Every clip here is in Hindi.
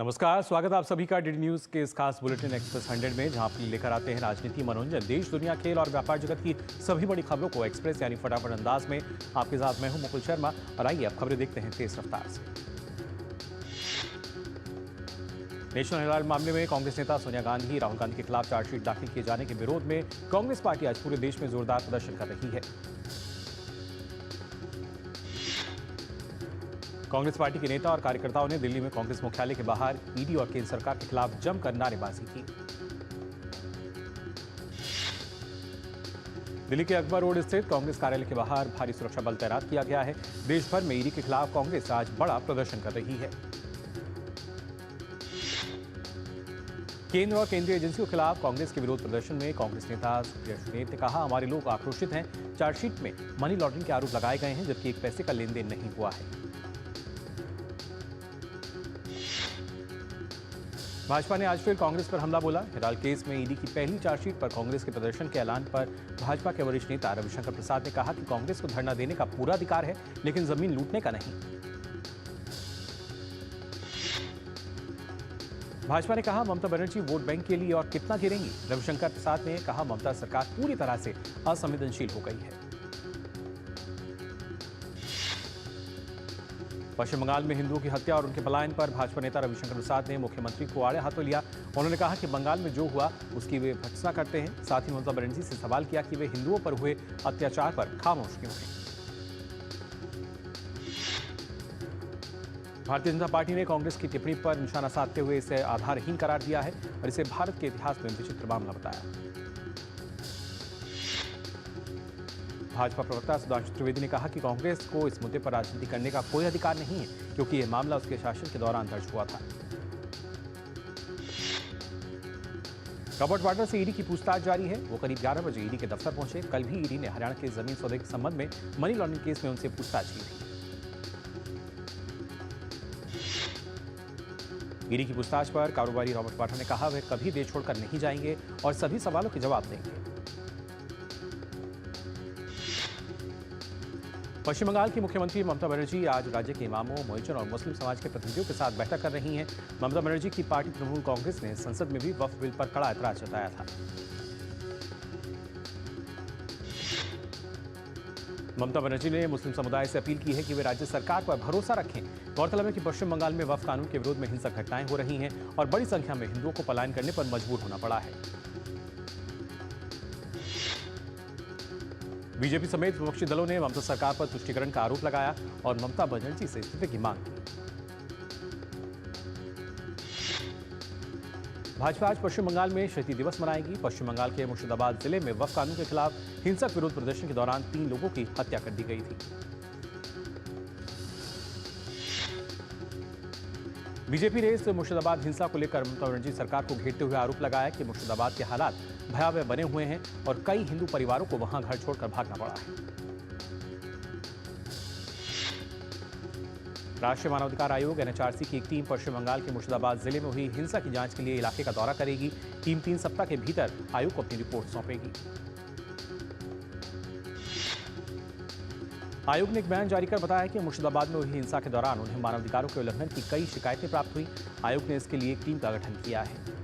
नमस्कार, स्वागत है आप सभी का डीडी न्यूज के इस खास बुलेटिन एक्सप्रेस 100 में, जहां आपके लिए लेकर आते हैं राजनीति, मनोरंजन, देश दुनिया, खेल और व्यापार जगत की सभी बड़ी खबरों को एक्सप्रेस यानी फटाफट अंदाज में। आपके साथ मैं हूं मुकुल शर्मा और आइए अब खबरें देखते हैं तेज रफ्तार से। नेशनल हेराल्ड मामले में कांग्रेस नेता सोनिया गांधी, राहुल गांधी के खिलाफ चार्जशीट दाखिल किए जाने के विरोध में कांग्रेस पार्टी आज पूरे देश में जोरदार प्रदर्शन कर रही है। कांग्रेस पार्टी के नेता और कार्यकर्ताओं ने दिल्ली में कांग्रेस मुख्यालय के बाहर ईडी और केंद्र सरकार के खिलाफ जमकर नारेबाजी की। दिल्ली के अकबर रोड स्थित कांग्रेस कार्यालय के बाहर भारी सुरक्षा बल तैनात किया गया है। देश भर में ईडी के खिलाफ कांग्रेस आज बड़ा प्रदर्शन कर रही है। केंद्र और केंद्रीय एजेंसियों के खिलाफ कांग्रेस के विरोध प्रदर्शन में कांग्रेस नेता सुप्रिया सुलेह ने कहा, हमारे लोग आक्रोशित हैं। चार्जशीट में मनी लॉन्ड्रिंग के आरोप लगाए गए हैं, जबकि एक पैसे का लेन देन नहीं हुआ है। भाजपा ने आज फिर कांग्रेस पर हमला बोला। हेराल्ड केस में ईडी की पहली चार्जशीट पर कांग्रेस के प्रदर्शन के ऐलान पर भाजपा के वरिष्ठ नेता रविशंकर प्रसाद ने कहा कि कांग्रेस को धरना देने का पूरा अधिकार है, लेकिन जमीन लूटने का नहीं। भाजपा ने कहा, ममता बनर्जी वोट बैंक के लिए और कितना गिरेंगी। रविशंकर प्रसाद ने कहा, ममता सरकार पूरी तरह से असंवेदनशील हो गई है। पश्चिम बंगाल में हिंदुओं की हत्या और उनके पलायन पर भाजपा नेता रविशंकर प्रसाद ने मुख्यमंत्री को आड़े हाथों लिया। उन्होंने कहा कि बंगाल में जो हुआ उसकी वे भर्त्सना करते हैं। साथ ही ममता बनर्जी से सवाल किया कि वे हिंदुओं पर हुए अत्याचार पर खामोश क्यों हैं। भारतीय जनता पार्टी ने कांग्रेस की टिप्पणी पर निशाना साधते हुए इसे आधारहीन करार दिया है और इसे भारत के इतिहास में विचित्र मामला बताया। भाजपा प्रवक्ता सुधांशु त्रिवेदी ने कहा कि कांग्रेस को इस मुद्दे पर राजनीति करने का कोई अधिकार नहीं है, क्योंकि यह मामला उसके शासन के दौरान दर्ज हुआ था। रॉबर्ट वाड्रा से ईडी की पूछताछ जारी है। वो करीब 11 बजे ईडी के दफ्तर पहुंचे। कल भी ईडी ने हरियाणा के जमीन सौदे के संबंध में मनी लॉन्ड्रिंग केस में उनसे पूछताछ की थी। ईडी की पूछताछ पर कारोबारी रॉबर्ट वाड्रा ने कहा, वे कभी देश छोड़कर नहीं जाएंगे और सभी सवालों के जवाब देंगे। पश्चिम बंगाल की मुख्यमंत्री ममता बनर्जी आज राज्य के इमामों, मुअज्जिन और मुस्लिम समाज के प्रतिनिधियों के साथ बैठक कर रही हैं। ममता बनर्जी की पार्टी तृणमूल कांग्रेस ने संसद में भी वक्फ बिल पर कड़ा ऐतराज जताया था। ममता बनर्जी ने मुस्लिम समुदाय से अपील की है कि वे राज्य सरकार पर भरोसा रखें। गौरतलब है कि पश्चिम बंगाल में वक्फ कानून के विरोध में हिंसक घटनाएं हो रही हैं और बड़ी संख्या में हिंदुओं को पलायन करने पर मजबूर होना पड़ा है। बीजेपी समेत विपक्षी दलों ने ममता सरकार पर तुष्टीकरण का आरोप लगाया और ममता बनर्जी से इस्तीफे की मांग की। भाजपा आज पश्चिम बंगाल में शहीदी दिवस मनाएगी। पश्चिम बंगाल के मुर्शिदाबाद जिले में वक्फ कानून के खिलाफ हिंसक विरोध प्रदर्शन के दौरान 3 लोगों की हत्या कर दी गई थी। बीजेपी ने इस मुर्शिदाबाद हिंसा को लेकर ममता बनर्जी सरकार को घेरते हुए आरोप लगाया कि मुर्शिदाबाद के हालात भयावह बने हुए हैं और कई हिंदू परिवारों को वहां घर छोड़कर भागना पड़ा है। राष्ट्रीय मानवाधिकार आयोग एनएचआरसी की एक टीम पश्चिम बंगाल के मुर्शिदाबाद जिले में हुई हिंसा की जांच के लिए इलाके का दौरा करेगी। टीम 3 सप्ताह के भीतर आयोग को अपनी रिपोर्ट सौंपेगी। आयोग ने एक बयान जारी कर बताया कि मुर्शिदाबाद में हुई हिंसा के दौरान उन्हें मानवाधिकारों के उल्लंघन की कई शिकायतें प्राप्त हुई। आयोग ने इसके लिए एक टीम का गठन किया है।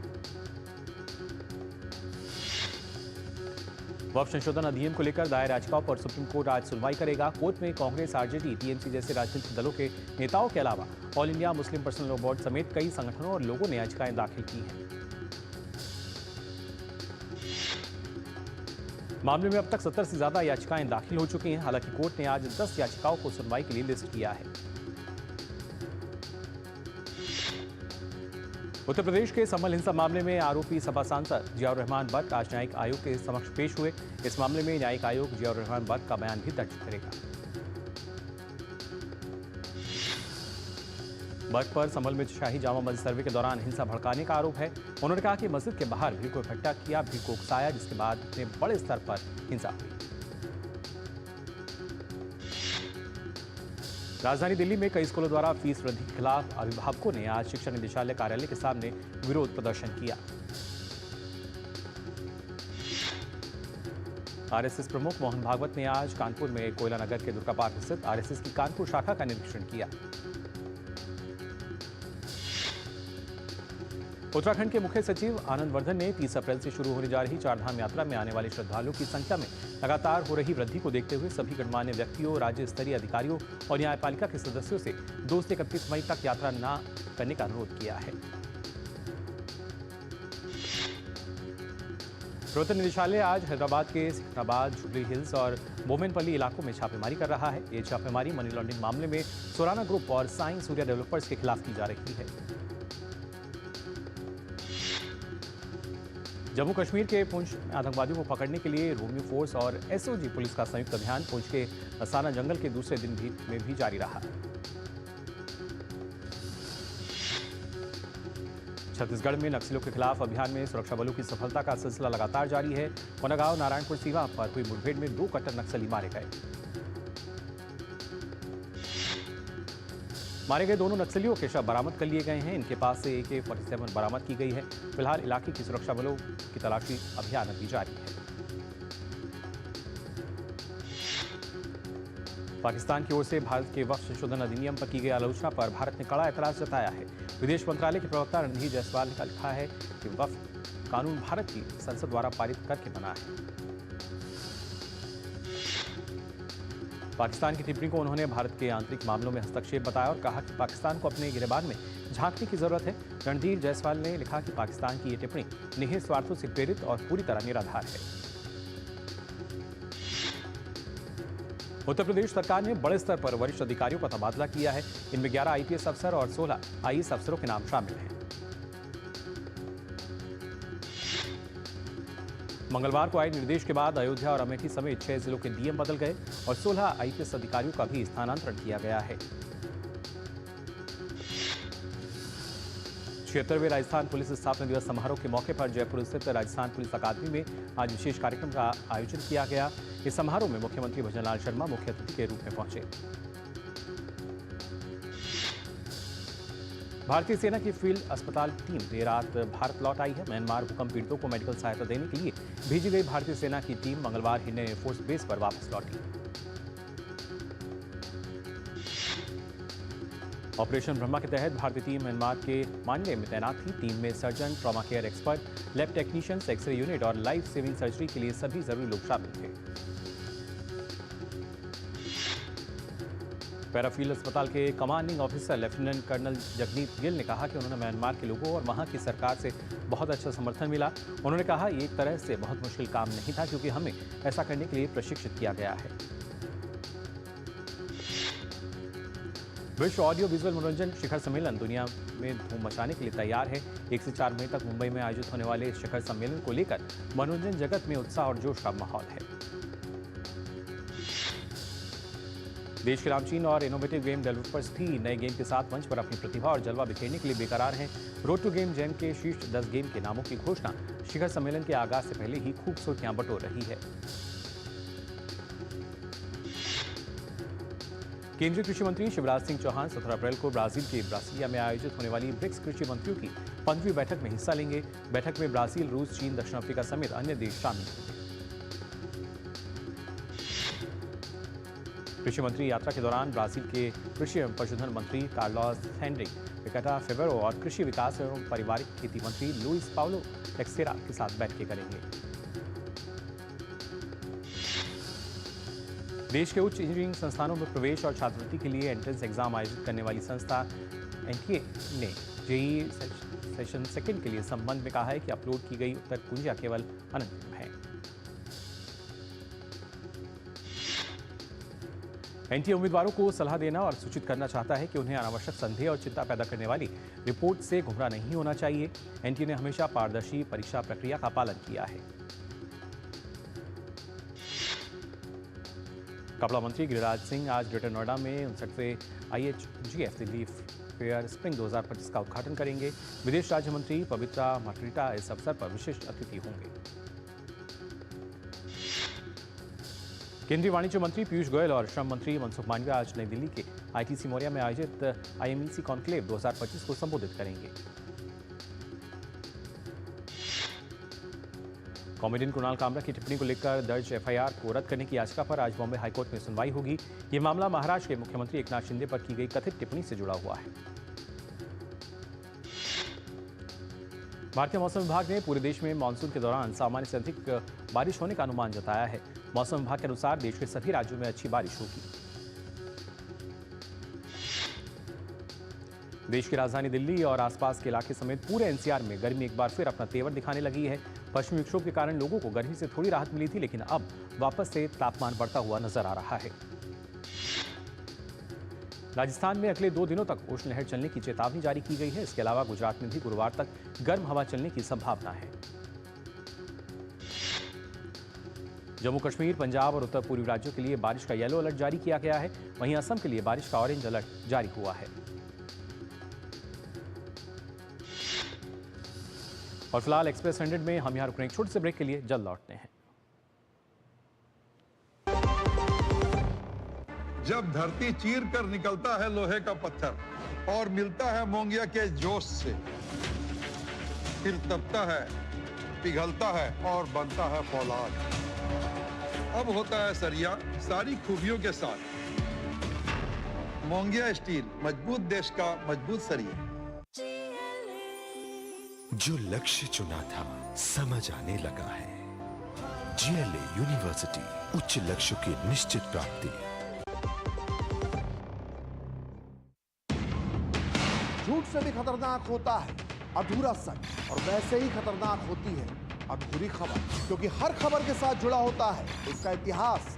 वक्फ संशोधन अधिनियम को लेकर दायर याचिकाओं पर सुप्रीम कोर्ट आज सुनवाई करेगा। कोर्ट में कांग्रेस, आरजेडी, टीएमसी जैसे राजनीतिक दलों के नेताओं के अलावा all India Muslim personal law board समेत कई संगठनों और लोगों ने याचिकाएं दाखिल की हैं। मामले में अब तक 70 से ज्यादा याचिकाएं दाखिल हो चुकी हैं। हालांकि कोर्ट ने आज 10 याचिकाओं को सुनवाई के लिए लिस्ट किया है। उत्तर प्रदेश के संभल हिंसा मामले में आरोपी सपा सांसद जियाउर रहमान बट आज न्यायिक आयोग के समक्ष पेश हुए। इस मामले में न्यायिक आयोग जियाउर रहमान बट का बयान भी दर्ज करेगा। बट पर संभल में शाही जामा मस्जिद सर्वे के दौरान हिंसा भड़काने का आरोप है। उन्होंने कहा कि मस्जिद के बाहर भीड़ को इकट्ठा किया, भीड़ को उकसाया, जिसके बाद इतने बड़े स्तर पर हिंसा हुई। राजधानी दिल्ली में कई स्कूलों द्वारा फीस वृद्धि के खिलाफ अभिभावकों ने आज शिक्षा निदेशालय कार्यालय के सामने विरोध प्रदर्शन किया। आरएसएस प्रमुख मोहन भागवत ने आज कानपुर में कोयला नगर के दुर्गा पार्क स्थित आरएसएस की कानपुर शाखा का निरीक्षण किया। उत्तराखंड के मुख्य सचिव आनंद वर्धन ने 30 अप्रैल से शुरू होने जा रही चारधाम यात्रा में आने वाले श्रद्धालुओं की संख्या में लगातार हो रही वृद्धि को देखते हुए सभी गणमान्य व्यक्तियों, राज्य स्तरीय अधिकारियों और न्यायपालिका के सदस्यों से 2 से 31 मई तक यात्रा न करने का अनुरोध किया है। प्रवर्तन निदेशालय आज हैदराबाद के सिकंदराबाद, जुबली हिल्स और मोमिनपल्ली इलाकों में छापेमारी कर रहा है। ये छापेमारी मनी लॉन्ड्रिंग मामले में सोराना ग्रुप और साई सूर्या डेवलपर्स के खिलाफ की जा रही है। जम्मू कश्मीर के पुंछ में आतंकवादियों को पकड़ने के लिए रोमियो फोर्स और एसओजी पुलिस का संयुक्त अभियान पुंछ के असाना जंगल के दूसरे दिन में भी जारी रहा। छत्तीसगढ़ में नक्सलियों के खिलाफ अभियान में सुरक्षा बलों की सफलता का सिलसिला लगातार जारी है। कोनागांव नारायणपुर सीमा पर हुई मुठभेड़ में 2 कट्टर नक्सली मारे गए। मारे गए दोनों नक्सलियों के शव बरामद कर लिए गए हैं। इनके पास से AK-47 बरामद की गई है। फिलहाल इलाके की सुरक्षा बलों की तलाशी अभियान अभी जारी है। पाकिस्तान की ओर से भारत के वक्फ संशोधन अधिनियम पर की गई आलोचना पर भारत ने कड़ा एतराज जताया है। विदेश मंत्रालय के प्रवक्ता रणधीर जायसवाल ने लिखा है कि वक्फ कानून भारत की संसद द्वारा पारित करके बना है। पाकिस्तान की टिप्पणी को उन्होंने भारत के आंतरिक मामलों में हस्तक्षेप बताया और कहा कि पाकिस्तान को अपने गिरेबान में झांकने की जरूरत है। रणधीर जायसवाल ने लिखा कि पाकिस्तान की ये टिप्पणी निहित स्वार्थों से प्रेरित और पूरी तरह निराधार है। उत्तर प्रदेश सरकार ने बड़े स्तर पर वरिष्ठ अधिकारियों का तबादला किया है। इनमें 11 IPS अफसर और 16 IAS अफसरों के नाम शामिल हैं। मंगलवार को आए निर्देश के बाद अयोध्या और अमेठी समेत 6 जिलों के DM बदल गए और 16 IPS अधिकारियों का भी स्थानांतरण किया गया है। 76वें राजस्थान पुलिस स्थापना दिवस समारोह के मौके पर जयपुर स्थित राजस्थान पुलिस अकादमी में आज विशेष कार्यक्रम का आयोजन किया गया। इस समारोह में मुख्यमंत्री भजनलाल शर्मा मुख्य अतिथि के रूप में पहुंचे। भारतीय सेना की फील्ड अस्पताल टीम देर रात भारत लौट आई है। म्यांमार भूकंप पीड़ितों को मेडिकल सहायता देने के लिए भेजी गई भारतीय सेना की टीम मंगलवार हिंडन एयरफोर्स बेस पर वापस लौटी। ऑपरेशन ब्रह्मा के तहत भारतीय टीम म्यांमार के मांडले में तैनात थी। टीम में surgeon, trauma care expert, lab technicians, x ray unit और लाइफ सेविंग सर्जरी के लिए सभी जरूरी लोग शामिल थे। पैराफील्ड अस्पताल के commanding officer lieutenant colonel Jagdeep Gill ने कहा कि उन्होंने म्यांमार के लोगों और वहां की सरकार से बहुत अच्छा समर्थन मिला। उन्होंने कहा ये एक तरह से बहुत मुश्किल काम नहीं था क्योंकि हमें ऐसा करने के लिए प्रशिक्षित किया गया है। विश्व ऑडियो विजुअल मनोरंजन शिखर सम्मेलन दुनिया में धूम मचाने के लिए तैयार है। 1 से 4 मई तक मुंबई में आयोजित होने वाले इस शिखर सम्मेलन को लेकर मनोरंजन जगत में उत्साह और जोश का माहौल है। देश के नामचीन और इनोवेटिव गेम डेवलपर्स भी नए गेम के साथ मंच पर अपनी प्रतिभा और जलवा बिखेरने के लिए बेकरार हैं। रोड टू गेम जैम के शीर्ष 10 गेम के नामों की घोषणा शिखर सम्मेलन के आगाज से पहले ही खूब सुर्खियां बटोर रही है। केंद्रीय कृषि मंत्री शिवराज सिंह चौहान 17 अप्रैल को ब्राजील के ब्रासिलिया में आयोजित होने वाली ब्रिक्स कृषि मंत्रियों की 15वीं बैठक में हिस्सा लेंगे। बैठक में ब्राजील, रूस, चीन, दक्षिण अफ्रीका समेत अन्य देश शामिल होंगे। कृषि मंत्री यात्रा के दौरान ब्राजील के कृषि एवं पशुधन मंत्री कार्लोस हेनरिक पिकाटा फेवेरो और कृषि विकास एवं पारिवारिक खेती मंत्री लुइस पाउलो टेक्सेरा के साथ बैठकें करेंगे। देश के उच्च इंजीनियरिंग संस्थानों में प्रवेश और छात्रवृत्ति के लिए एंट्रेंस एग्जाम आयोजित करने वाली संस्था NTA ने JEE सेशन 2 के लिए संबंध में कहा है कि अपलोड की गई उत्तर कुंजियां केवल अनंतिम है। NTA उम्मीदवारों को सलाह देना और सूचित करना चाहता है कि उन्हें अनावश्यक संदेह और चिंता पैदा करने वाली रिपोर्ट से गुमराह नहीं होना चाहिए। NTA ने हमेशा पारदर्शी परीक्षा प्रक्रिया का पालन किया है। कपड़ा मंत्री गिरिराज सिंह आज ग्रेटर नोएडा में 59वें IHGF दिल्ली फेयर स्प्रिंग 2025 का उद्घाटन करेंगे। विदेश राज्य मंत्री पवित्रा मार्गरीटा इस अवसर पर विशिष्ट अतिथि होंगे। केंद्रीय वाणिज्य मंत्री पीयूष गोयल और श्रम मंत्री मनसुख मांडविया आज नई दिल्ली के ITC मौर्या में आयोजित IMEC कॉन्क्लेव 2025 को संबोधित करेंगे। कॉमेडियन कुणाल कामरा की टिप्पणी को लेकर दर्ज FIR को रद्द करने की याचिका पर आज बॉम्बे हाईकोर्ट में सुनवाई होगी। ये मामला महाराष्ट्र के मुख्यमंत्री एकनाथ शिंदे पर की गई कथित टिप्पणी से जुड़ा हुआ है। भारतीय मौसम विभाग ने पूरे देश में मानसून के दौरान सामान्य से अधिक बारिश होने का अनुमान जताया है। मौसम विभाग के अनुसार देश के सभी राज्यों में अच्छी बारिश होगी। देश की राजधानी दिल्ली और आसपास के इलाके समेत पूरे एनसीआर में गर्मी एक बार फिर अपना तेवर दिखाने लगी है। पश्चिमी विक्षोभ के कारण लोगों को गर्मी से थोड़ी राहत मिली थी, लेकिन अब वापस से तापमान बढ़ता हुआ नजर आ रहा है। राजस्थान में अगले 2 दिनों तक उष्ण लहर चलने की चेतावनी जारी की गई है। इसके अलावा गुजरात में भी गुरुवार तक गर्म हवा चलने की संभावना है। जम्मू कश्मीर, पंजाब और उत्तर पूर्वी राज्यों के लिए बारिश का येलो अलर्ट जारी किया गया है। वहीं असम के लिए बारिश का ऑरेंज अलर्ट जारी हुआ है। और फिलहाल एक्सप्रेस 100 में हम यहां रुक रहे हैं एक छोटे से ब्रेक के लिए, जल्द लौटते हैं। जब धरती चीर कर निकलता है लोहे का पत्थर और मिलता है मोंगिया के जोश से, फिर तपता है, पिघलता है और बनता है फौलाद। अब होता है सरिया सारी खूबियों के साथ। मोंगिया स्टील, मजबूत देश का मजबूत सरिया। जो लक्ष्य चुना था समझ आने लगा है। जीएलए यूनिवर्सिटी, उच्च लक्ष्य की निश्चित प्राप्ति। झूठ से भी खतरनाक होता है अधूरा सच, और वैसे ही खतरनाक होती है अधूरी खबर, क्योंकि हर खबर के साथ जुड़ा होता है उसका इतिहास,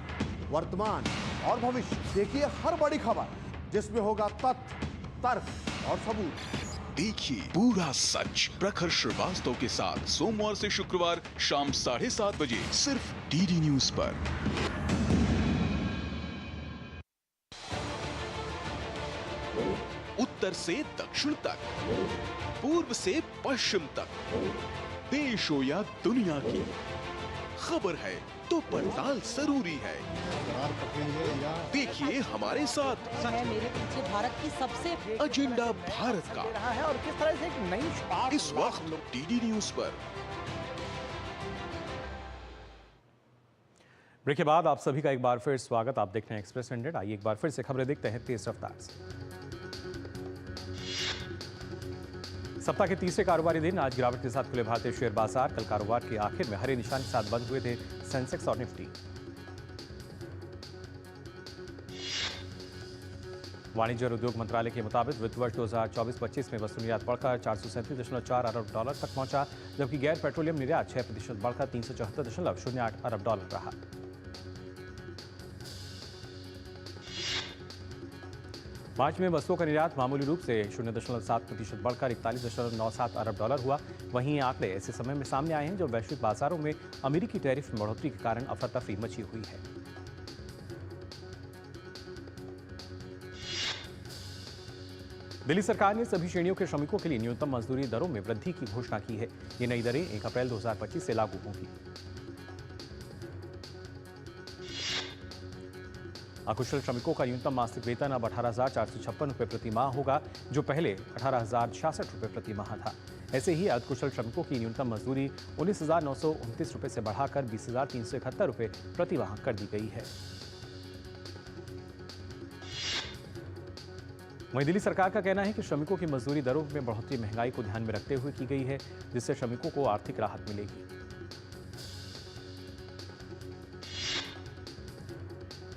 वर्तमान और भविष्य। देखिए हर बड़ी खबर जिसमें होगा तथ्य, तर्क और सबूत। देखिए पूरा सच प्रखर श्रीवास्तव के साथ सोमवार से शुक्रवार शाम 7:30 बजे सिर्फ डीडी न्यूज पर। उत्तर से दक्षिण तक, पूर्व से पश्चिम तक, देश हो या दुनिया की खबर है तो पड़ताल जरूरी है। देखिए हमारे साथ मेरे पीछे भारत की सबसे एजेंडा भारत का रहा है और किस तरह से एक नई इस वक्त डीडी न्यूज पर। ब्रेक के बाद आप सभी का एक बार फिर स्वागत। आप देख रहे हैं एक्सप्रेस 100। आइए एक बार फिर से खबरें देखते हैं तेज रफ्तार से। सप्ताह के तीसरे कारोबारी दिन आज गिरावट के साथ खुले भारतीय शेयर बाजार। कल कारोबार के आखिर में हरे निशान के साथ बंद हुए थे सेंसेक्स और निफ्टी। वाणिज्य और उद्योग मंत्रालय के मुताबिक वित्त वर्ष 2024-25 में वस्तु निर्यात बढ़कर 437.4 अरब डॉलर तक पहुंचा, जबकि गैर पेट्रोलियम निर्यात 6% बढ़कर 374.08 अरब डॉलर रहा। मार्च में वस्तुओं का निर्यात मामूली रूप से 0.7% बढ़कर 41.97 अरब डॉलर हुआ। वहीं ये आंकड़े ऐसे समय में सामने आए हैं जब वैश्विक बाजारों में अमेरिकी टैरिफ में बढ़ोतरी के कारण अफरा तफरी मची हुई है। दिल्ली सरकार ने सभी श्रेणियों के श्रमिकों के लिए न्यूनतम मजदूरी दरों में वृद्धि की घोषणा की है। ये नई दरें 1 अप्रैल 2025 से लागू होंगी। अकुशल श्रमिकों का न्यूनतम मासिक वेतन अब 18,456 रुपये प्रति माह होगा, जो पहले 18,066 रुपये प्रति माह था। ऐसे ही अर्धकुशल श्रमिकों की न्यूनतम मजदूरी 19,929 रुपये से बढ़ाकर 20,371 रुपये प्रति माह कर दी गई है। वहीं दिल्ली सरकार का कहना है कि श्रमिकों की मजदूरी दरों में बढ़ोतरी महंगाई को ध्यान में रखते हुए की गई है, जिससे श्रमिकों को आर्थिक राहत मिलेगी।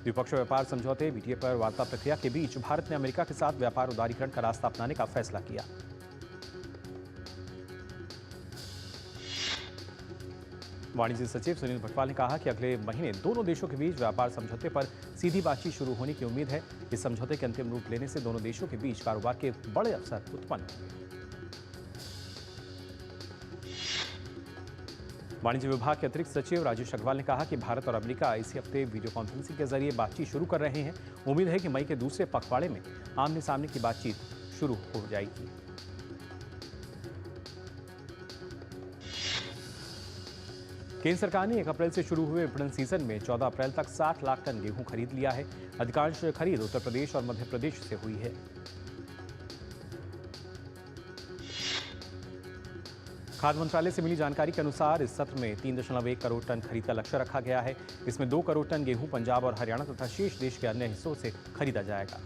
द्विपक्षीय व्यापार समझौते बीटीए पर वार्ता प्रक्रिया के बीच भारत ने अमेरिका के साथ व्यापार उदारीकरण का रास्ता अपनाने का फैसला किया। वाणिज्य सचिव सुनील भटवाल ने कहा कि अगले महीने दोनों देशों के बीच व्यापार समझौते पर सीधी बातचीत शुरू होने की उम्मीद है। इस समझौते के अंतिम रूप लेने से दोनों देशों के बीच कारोबार के बड़े अवसर उत्पन्न होंगे। वाणिज्य विभाग के अतिरिक्त सचिव राजेश अग्रवाल ने कहा कि भारत और अमेरिका इसी हफ्ते वीडियो कॉन्फ्रेंसिंग के जरिए बातचीत शुरू कर रहे हैं। उम्मीद है कि मई के दूसरे पखवाड़े में आमने सामने की बातचीत शुरू हो जाएगी। केंद्र सरकार ने 1 अप्रैल से शुरू हुए विपणन सीजन में 14 अप्रैल तक 60 लाख टन गेहूं खरीद लिया है। अधिकांश खरीद उत्तर प्रदेश और मध्य प्रदेश से हुई है। खाद्य मंत्रालय से मिली जानकारी के अनुसार इस सत्र में 3.1 करोड़ टन खरीद का लक्ष्य रखा गया है। इसमें 2 करोड़ टन गेहूं पंजाब और हरियाणा तथा शेष देश के अन्य हिस्सों से खरीदा जाएगा।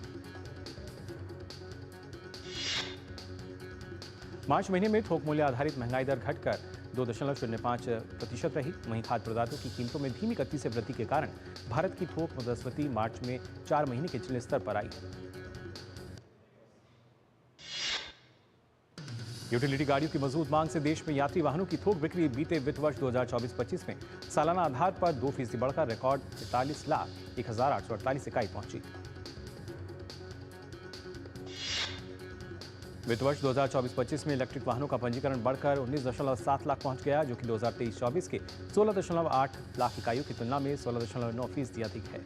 मार्च महीने में थोक मूल्य आधारित महंगाई दर घटकर 2.05% रही। वहीं खाद्य पदार्थों की कीमतों में धीमी गति से वृद्धि के कारण भारत की थोक मुद्रास्फीति मार्च में 4 महीने के निचले स्तर पर आई। यूटिलिटी गाड़ियों की मजबूत मांग से देश में यात्री वाहनों की थोक बिक्री बीते वित्त वर्ष 2024-25 में सालाना आधार पर 2% बढ़कर रिकॉर्ड 43,01,848 इकाई पहुंची। वित्त वर्ष 2024-25 में इलेक्ट्रिक वाहनों का पंजीकरण बढ़कर 19.7 लाख पहुंच गया, जो कि 2023-24 के 16.8 लाख इकाइयों की तुलना में 16.9% अधिक है।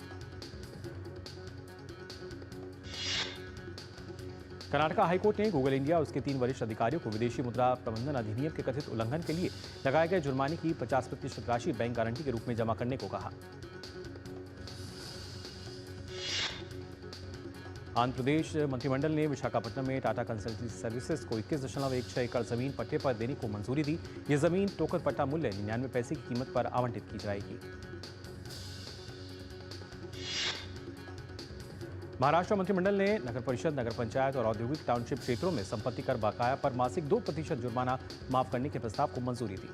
कर्नाटका हाईकोर्ट ने गूगल इंडिया और उसके 3 वरिष्ठ अधिकारियों को विदेशी मुद्रा प्रबंधन अधिनियम के कथित उल्लंघन के लिए लगाए गए जुर्माने की 50% राशि बैंक गारंटी के रूप में जमा करने को कहा। आंध्र प्रदेश मंत्रिमंडल ने विशाखापट्टनम में टाटा कंसल्टेंसी सर्विसेज को 21.16 एकड़ जमीन पट्टे पर देने को मंजूरी दी। यह जमीन टोकन पट्टा मूल्य 99 पैसे की कीमत पर आवंटित की जाएगी। महाराष्ट्र मंत्रिमंडल ने नगर परिषद, नगर पंचायत और औद्योगिक टाउनशिप क्षेत्रों में संपत्ति कर बकाया पर मासिक 2% जुर्माना माफ करने के प्रस्ताव को मंजूरी दी।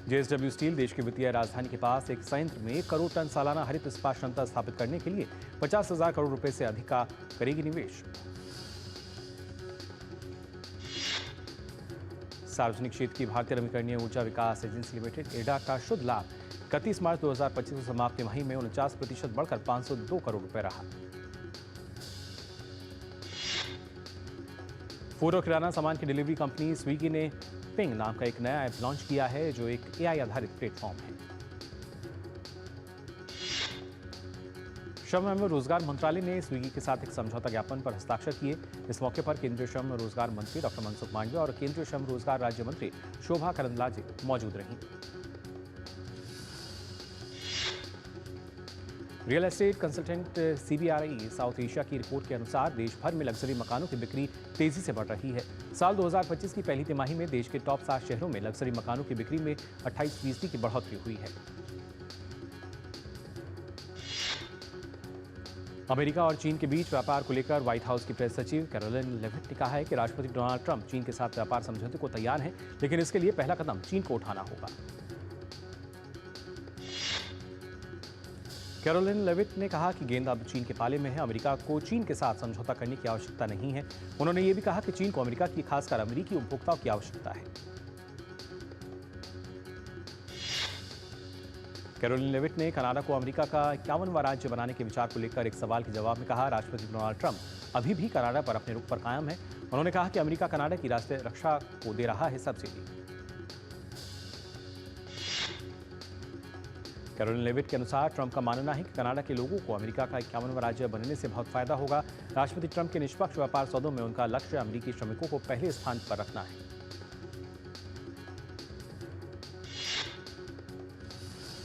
जेएसडब्ल्यू स्टील देश की वित्तीय राजधानी के पास एक संयंत्र में 1 करोड़ टन सालाना हरित इस्पात क्षमता स्थापित करने के लिए 50,000 करोड़ रुपए से अधिक का करेगी निवेश। सार्वजनिक क्षेत्र की भारतीय नवीकरणीय ऊर्जा विकास एजेंसी लिमिटेड एडा का शुद्ध लाभ 31 मार्च 2025 को समाप्त तिमाही में 49% बढ़कर 502 करोड़ रुपए रहा। फूड और किराना सामान की डिलीवरी कंपनी स्विगी ने पिंग नाम का एक नया ऐप लॉन्च किया है, जो एक एआई आधारित प्लेटफॉर्म है। श्रम एवं रोजगार मंत्रालय ने स्विगी के साथ एक समझौता ज्ञापन पर हस्ताक्षर किए। इस मौके पर केंद्रीय श्रम रोजगार मंत्री डॉक्टर मनसुख मांडविया और केंद्रीय श्रम रोजगार राज्य मंत्री शोभा करंदलाजे मौजूद रहीं। Real estate consultant CBRE south Asia की रिपोर्ट के अनुसार देश भर में लग्जरी मकानों की बिक्री तेजी से बढ़ रही है। साल 2025 की पहली तिमाही में देश के टॉप 7 शहरों में लग्जरी मकानों की बिक्री में 28% की बढ़ोतरी हुई है। अमेरिका और चीन के बीच व्यापार को लेकर व्हाइट हाउस की प्रेस सचिव कैरोलिन लेविट ने कहा है कि राष्ट्रपति डोनाल्ड ट्रंप चीन के साथ व्यापार समझौते को तैयार हैं, लेकिन इसके लिए पहला कदम चीन को उठाना होगा। कैरोलिन लेविट ने कहा कि गेंद अब चीन के पाले में है। अमेरिका को चीन के साथ समझौता करने की आवश्यकता नहीं है। उन्होंने ये भी कहा कि चीन को अमेरिका की, खासकर अमेरिकी उपभोक्ताओं की आवश्यकता है। कैरोलिन लेविट ने कनाडा को अमेरिका का 51वां राज्य बनाने के विचार को लेकर एक सवाल के जवाब में कहा, राष्ट्रपति डोनाल्ड ट्रंप अभी भी कनाडा पर अपने रुख पर कायम है। उन्होंने कहा कि अमेरिका कनाडा की राष्ट्रीय रक्षा को दे रहा है सब्सिडी। कैरोलिन लेविट के अनुसार ट्रंप का मानना है कि कनाडा के लोगों को अमेरिका का 51वां राज्य बनने से बहुत फायदा होगा। राष्ट्रपति ट्रंप के निष्पक्ष व्यापार सौदों में उनका लक्ष्य अमेरिकी श्रमिकों को पहले स्थान पर रखना है।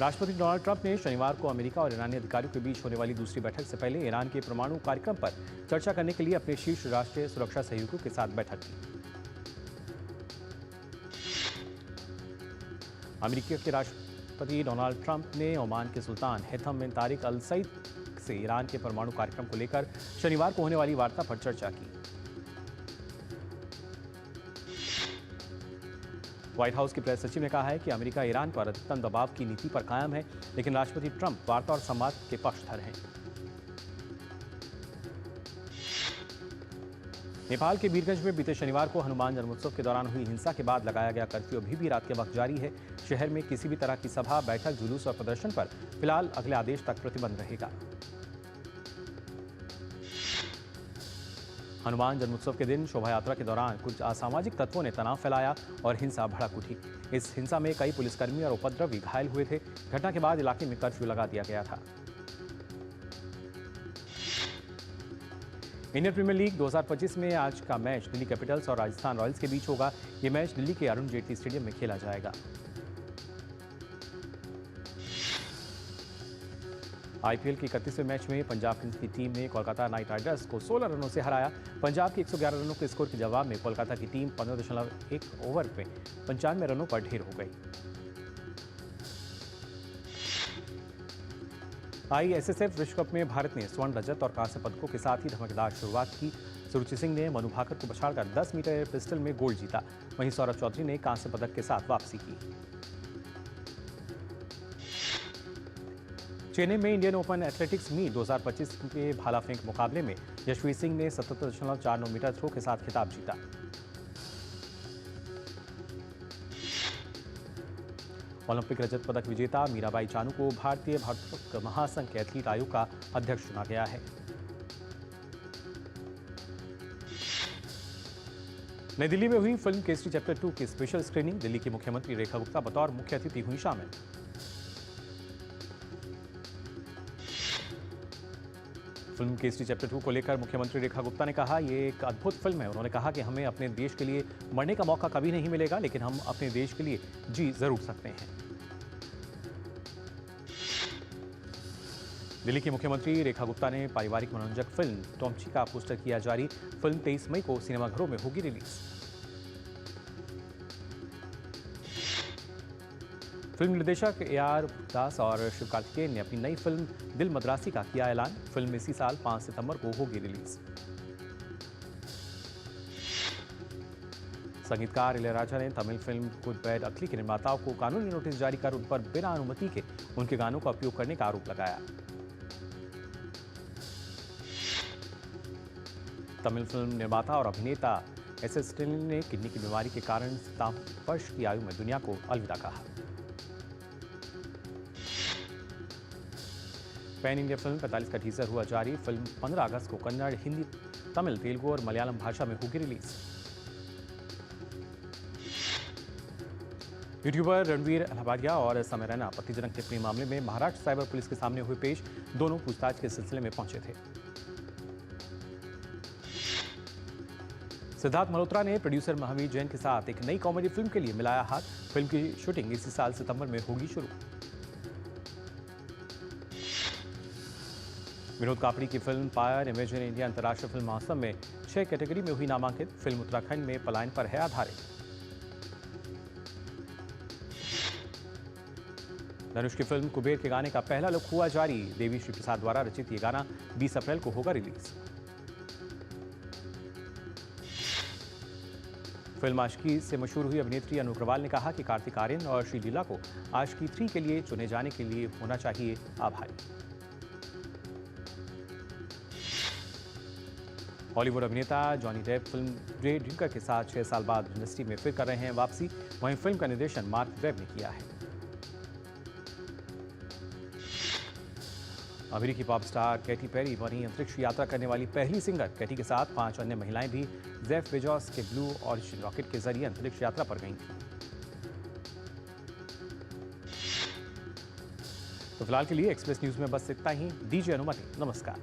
राष्ट्रपति डोनाल्ड ट्रंप ने शनिवार को अमेरिका और ईरानी अधिकारियों के बीच होने वाली दूसरी बैठक से पहले ईरान के परमाणु कार्यक्रम पर चर्चा करने के लिए अपने शीर्ष राष्ट्रीय सुरक्षा सहयोगियों के साथ बैठक की। अमेरिका के राष्ट्रपति डोनाल्ड ट्रंप ने ओमान के सुल्तान हैथम बिन तारिक अल सईद से ईरान के परमाणु कार्यक्रम को लेकर शनिवार को होने वाली वार्ता पर चर्चा की। व्हाइट हाउस की प्रेस सचिव ने कहा है कि अमेरिका ईरान पर अधिकतम दबाव की नीति पर कायम है, लेकिन राष्ट्रपति ट्रंप वार्ता और संवाद के पक्षधर हैं। नेपाल के वीरगंज में बीते शनिवार को हनुमान जन्मोत्सव के दौरान हुई हिंसा के बाद लगाया गया कर्फ्यू अभी भी रात के वक्त जारी है। शहर में किसी भी तरह की सभा, बैठक, जुलूस और प्रदर्शन पर फिलहाल अगले आदेश तक प्रतिबंध रहेगा। हनुमान जन्मोत्सव के दिन शोभा यात्रा के दौरान कुछ असामाजिक तत्वों ने तनाव फैलाया और हिंसा भड़क उठी। इस हिंसा में कई पुलिसकर्मी और उपद्रवी घायल हुए थे। घटना के बाद इलाके में कर्फ्यू लगा दिया गया था। इंडियन प्रीमियर लीग 2025 में आज का मैच दिल्ली कैपिटल्स और राजस्थान रॉयल्स के बीच होगा। ये मैच दिल्ली के अरुण जेटली स्टेडियम में खेला जाएगा। आईपीएल के 31वें मैच में पंजाब किंग्स की टीम ने कोलकाता नाइट राइडर्स को 16 रनों से हराया। पंजाब के 111 रनों के स्कोर के जवाब में कोलकाता की टीम 15.1 ओवर में 95 रनों पर ढेर हो गई। ISSF विश्व कप में भारत ने स्वर्ण, रजत और कांस्य पदकों के साथ ही धमाकेदार शुरुआत की। सुरुचि सिंह ने मनु भाकर को पछाड़कर 10 मीटर एयर पिस्टल में गोल्ड जीता। वहीं सौरभ चौधरी ने कांस्य पदक के साथ वापसी की। चेन्नई में इंडियन ओपन एथलेटिक्स मीट 2025 के भाला फेंक मुकाबले में यशवीर सिंह ने 77.49 मीटर थ्रो के साथ खिताब जीता। ओलंपिक रजत पदक विजेता मीराबाई चानू को भारतीय भारोत्तोलक महासंघ के एथलीट आयोग का अध्यक्ष चुना गया है। नई दिल्ली में हुई फिल्म केसरी चैप्टर 2 की स्पेशल स्क्रीनिंग। दिल्ली की मुख्यमंत्री रेखा गुप्ता बतौर मुख्य अतिथि हुई शामिल। फिल्म केसरी चैप्टर 2 को लेकर मुख्यमंत्री रेखा गुप्ता ने कहा, ये एक अद्भुत फिल्म है। उन्होंने कहा कि हमें अपने देश के लिए मरने का मौका कभी नहीं मिलेगा, लेकिन हम अपने देश के लिए जी जरूर सकते हैं। दिल्ली की मुख्यमंत्री रेखा गुप्ता ने पारिवारिक मनोरंजक फिल्म टॉमची का पोस्टर किया जारी। फिल्म 23 मई को सिनेमाघरों में होगी रिलीज। फिल्म निर्देशक AR दास और शिव कार्तिकेयन ने अपनी नई फिल्म दिल मद्रासी का किया ऐलान। फिल्म इसी साल 5 सितंबर को होगी रिलीज। संगीतकार इलैयाराजा ने तमिल फिल्म गुड बैड अगली के निर्माताओं को कानूनी नोटिस जारी कर उन पर बिना अनुमति के उनके गानों का उपयोग करने का आरोप लगाया। तमिल फिल्म निर्माता और अभिनेता SS टेनियल ने किडनी की बीमारी के कारण 57 वर्ष की आयु में दुनिया को अलविदा कहा। पैन इंडिया फिल्म 45 का टीजर हुआ जारी। फिल्म 15 अगस्त को कन्नड़, हिंदी, तमिल, तेलुगु और मलयालम भाषा में होगी रिलीज। यूट्यूबर रणवीर अहलावालिया और समय रैना आपत्तिजनक टिप्पणी मामले में महाराष्ट्र साइबर पुलिस के सामने हुए पेश। दोनों पूछताछ के सिलसिले में पहुंचे थे। सिद्धार्थ मल्होत्रा ने प्रोड्यूसर महावीर जैन के साथ एक नई कॉमेडी फिल्म के लिए मिलाया हाथ। फिल्म की शूटिंग इसी साल सितंबर में होगी शुरू। विनोद कापड़ी की फिल्म पायर इमेजिन इंडिया अंतर्राष्ट्रीय फिल्म महोत्सव में 6 कैटेगरी में हुई नामांकित। फिल्म उत्तराखंड में पलायन पर है आधारित। धनुष की फिल्म कुबेर के गाने का पहला लुक हुआ जारी। देवी श्री प्रसाद द्वारा रचित ये गाना 20 अप्रैल को होगा रिलीज। फिल्म आशिकी से मशहूर हुई अभिनेत्री अनु अग्रवाल ने कहा कि कार्तिक आर्यन और श्रीलीला को आशिकी 3 के लिए चुने जाने के लिए होना चाहिए आभारी। हॉलीवुड अभिनेता Johnny Depp film grey drinker के साथ 6 साल बाद इंडस्ट्री में फिर कर रहे हैं वापसी। वहीं फिल्म का निर्देशन मार्क वेब ने किया है। अमेरिकी पॉप स्टार कैटी पेरी बनी अंतरिक्ष यात्रा करने वाली पहली सिंगर। कैटी के साथ 5 अन्य महिलाएं भी जेफ बेजोस के ब्लू ऑरिजिन रॉकेट के जरिए अंतरिक्ष यात्रा पर गईं थीं। तो फिलहाल के लिए एक्सप्रेस न्यूज में बस इतना ही। दीजिए अनुमति। नमस्कार।